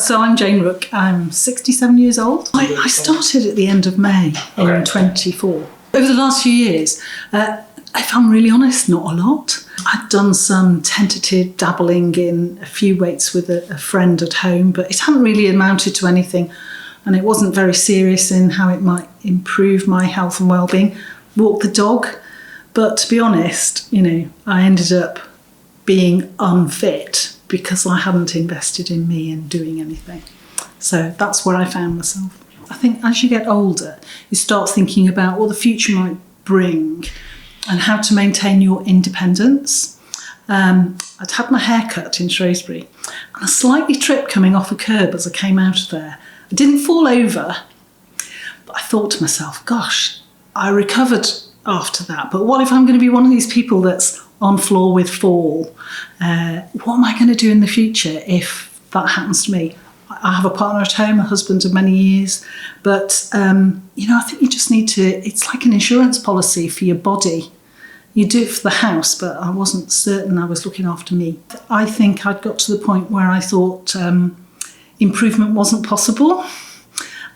So I'm Jane Rook. I'm 67 years old. I started at the end of May in 24. Over the last few years, if I'm really honest, not a lot. I'd done some tentative dabbling in a few weights with a friend at home, but it hadn't really amounted to anything, and it wasn't very serious in how it might improve my health and well-being. Walk the dog, but to be honest, I ended up being unfit because I hadn't invested in me and doing anything. So that's where I found myself. I think as you get older, you start thinking about what the future might bring and how to maintain your independence. I'd had my hair cut in Shrewsbury and I slightly tripped coming off a curb as I came out of there. I didn't fall over, but I thought to myself, gosh, I recovered after that, but what if I'm going to be one of these people that's on floor with fall? What am I going to do in the future if that happens to me? I have a partner at home, a husband of many years, but I think you just need to, it's like an insurance policy for your body. You do it for the house, but I wasn't certain I was looking after me. I think I'd got to the point where I thought improvement wasn't possible.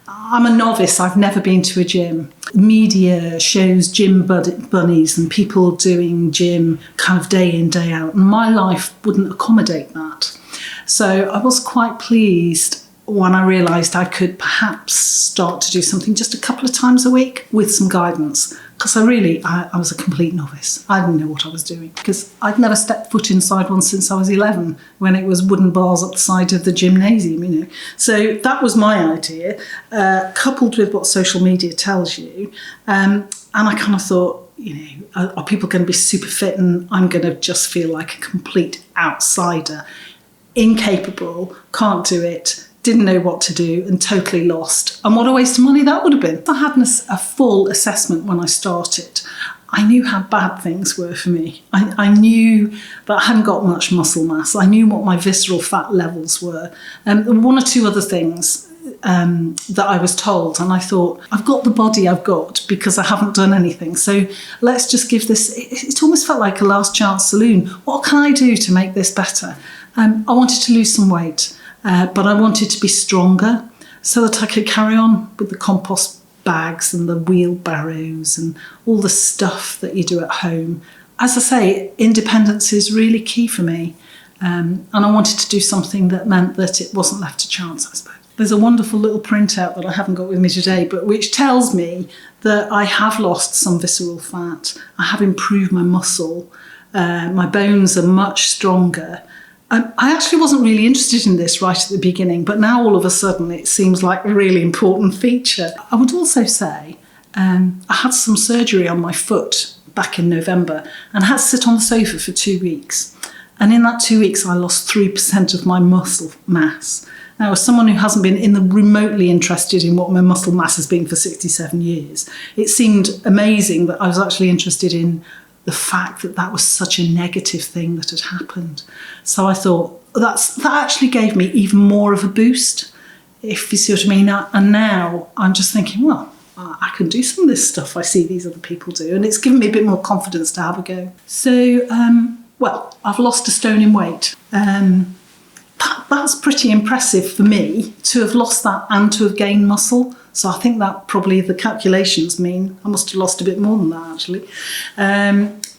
I'm a novice, I've never been to a gym. Media shows gym bunnies and people doing gym kind of day in, day out, and my life wouldn't accommodate that. So I was quite pleased when I realised I could perhaps start to do something just a couple of times a week with some guidance, because I was a complete novice. I didn't know what I was doing because I'd never stepped foot inside one since I was 11 when it was wooden bars up the side of the gymnasium, So that was my idea, coupled with what social media tells you. And I kind of thought, are people going to be super fit and I'm going to just feel like a complete outsider, incapable, can't do it, didn't know what to do and totally lost. And what a waste of money that would have been. I had a full assessment when I started. I knew how bad things were for me. I knew that I hadn't got much muscle mass. I knew what my visceral fat levels were. One or two other things that I was told, and I thought, I've got the body I've got because I haven't done anything. So let's just give this, it almost felt like a last chance saloon. What can I do to make this better? I wanted to lose some weight. But I wanted to be stronger so that I could carry on with the compost bags and the wheelbarrows and all the stuff that you do at home. As I say, independence is really key for me. And I wanted to do something that meant that it wasn't left to chance, I suppose. There's a wonderful little printout that I haven't got with me today, but which tells me that I have lost some visceral fat. I have improved my muscle. My bones are much stronger. I actually wasn't really interested in this right at the beginning, but now all of a sudden it seems like a really important feature. I would also say I had some surgery on my foot back in November and had to sit on the sofa for 2 weeks. And in that 2 weeks, I lost 3% of my muscle mass. Now, as someone who hasn't been remotely interested in what my muscle mass has been for 67 years, it seemed amazing that I was actually interested in the fact that that was such a negative thing that had happened. So I thought that actually gave me even more of a boost, if you see what I mean. And now I'm just thinking, well, I can do some of this stuff I see these other people do. And it's given me a bit more confidence to have a go. So, I've lost a stone in weight. That's pretty impressive for me to have lost that and to have gained muscle. So I think that probably the calculations mean I must have lost a bit more than that, actually.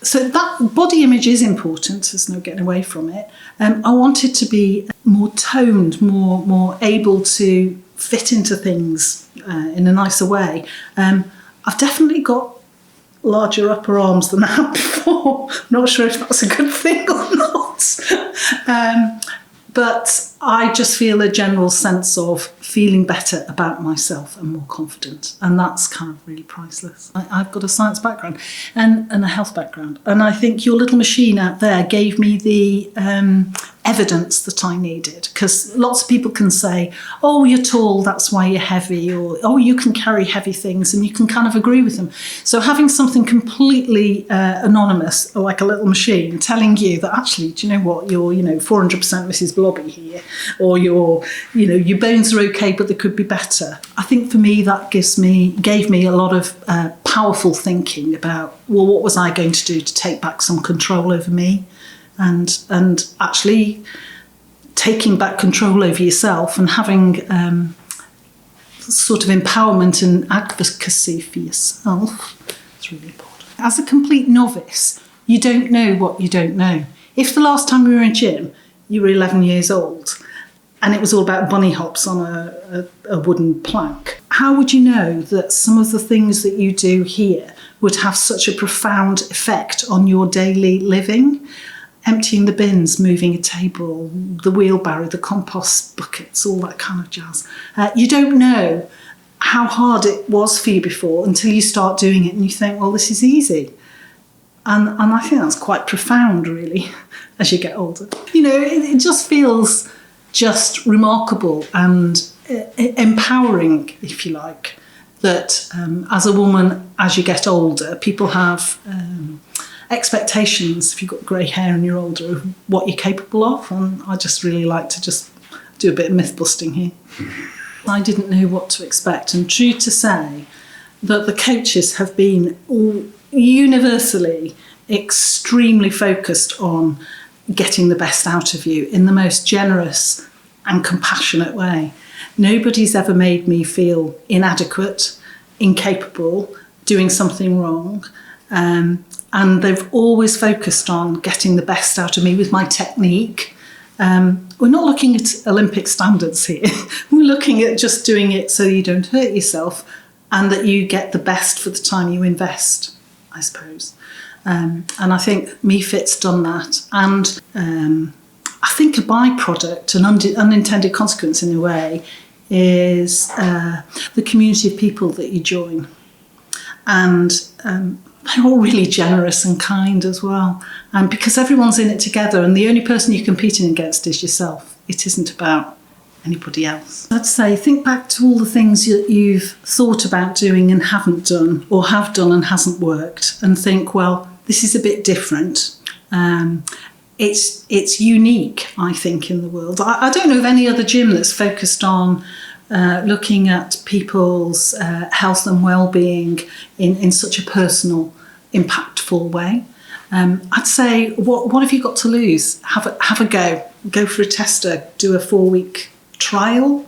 So that body image is important. There's no getting away from it. I wanted to be more toned, more able to fit into things in a nicer way. I've definitely got larger upper arms than I had before. I'm not sure if that's a good thing or not. But I just feel a general sense of feeling better about myself and more confident. And that's kind of really priceless. I've got a science background and a health background. And I think your little machine out there gave me the evidence that I needed. Because lots of people can say, oh, you're tall, that's why you're heavy. Or, oh, you can carry heavy things. And you can kind of agree with them. So having something completely anonymous, like a little machine, telling you that actually, do you know what, you're 400% Mrs. Blobby here. Or your bones are okay, but they could be better. I think for me, that gave me a lot of powerful thinking about, well, what was I going to do to take back some control over me? And actually taking back control over yourself and having sort of empowerment and advocacy for yourself. It's really important. As a complete novice, you don't know what you don't know. If the last time you were in a gym, you were 11 years old and it was all about bunny hops on a wooden plank, how would you know that some of the things that you do here would have such a profound effect on your daily living? Emptying the bins, moving a table, the wheelbarrow, the compost buckets, all that kind of jazz. You don't know how hard it was for you before until you start doing it and you think, well, this is easy. And I think that's quite profound, really, as you get older. You know, it just feels just remarkable and empowering, if you like, that as a woman, as you get older, people have expectations, if you've got grey hair and you're older, of what you're capable of. And I just really like to just do a bit of myth busting here. I didn't know what to expect, and true to say that the coaches have been all universally extremely focused on getting the best out of you in the most generous and compassionate way. Nobody's ever made me feel inadequate, incapable, doing something wrong. And they've always focused on getting the best out of me with my technique. We're not looking at Olympic standards here. We're looking at just doing it so you don't hurt yourself and that you get the best for the time you invest, I suppose. And I think MEE-FIT's done that. And I think a byproduct, an unintended consequence in a way, is the community of people that you join. And they're all really generous and kind as well. And because everyone's in it together and the only person you're competing against is yourself. It isn't about anybody else. I'd say think back to all the things that you've thought about doing and haven't done, or have done and hasn't worked, and think, well, this is a bit different. It's unique, I think, in the world. I don't know of any other gym that's focused on looking at people's health and well-being in such a personal, impactful way. I'd say, what have you got to lose? Have a go. Go for a tester. Do a 4-week trial.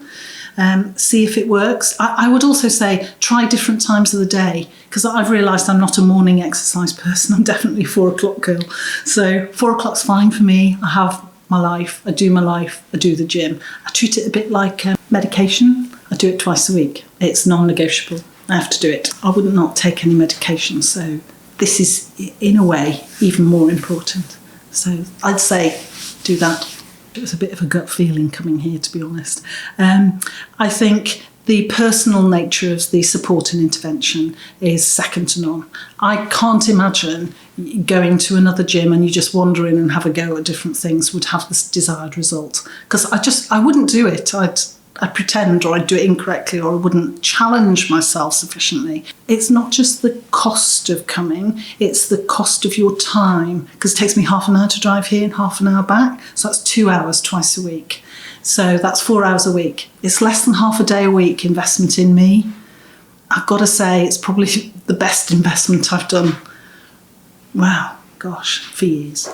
See if it works. I would also say try different times of the day, because I've realised I'm not a morning exercise person. I'm definitely a 4 o'clock girl. So 4 o'clock's fine for me. I have my life, I do my life, I do the gym. I treat it a bit like medication. I do it twice a week. It's non-negotiable. I have to do it. I would not take any medication, so this is, in a way, even more important. So I'd say do that. It was a bit of a gut feeling coming here, to be honest. I think the personal nature of the support and intervention is second to none. I can't imagine going to another gym and you just wander in and have a go at different things would have this desired result. Because I wouldn't do it. I'd pretend, or I'd do it incorrectly, or I wouldn't challenge myself sufficiently. It's not just the cost of coming, it's the cost of your time, because it takes me half an hour to drive here and half an hour back. So that's 2 hours twice a week. So that's 4 hours a week. It's less than half a day a week investment in me. I've got to say it's probably the best investment I've done, wow, gosh, for years.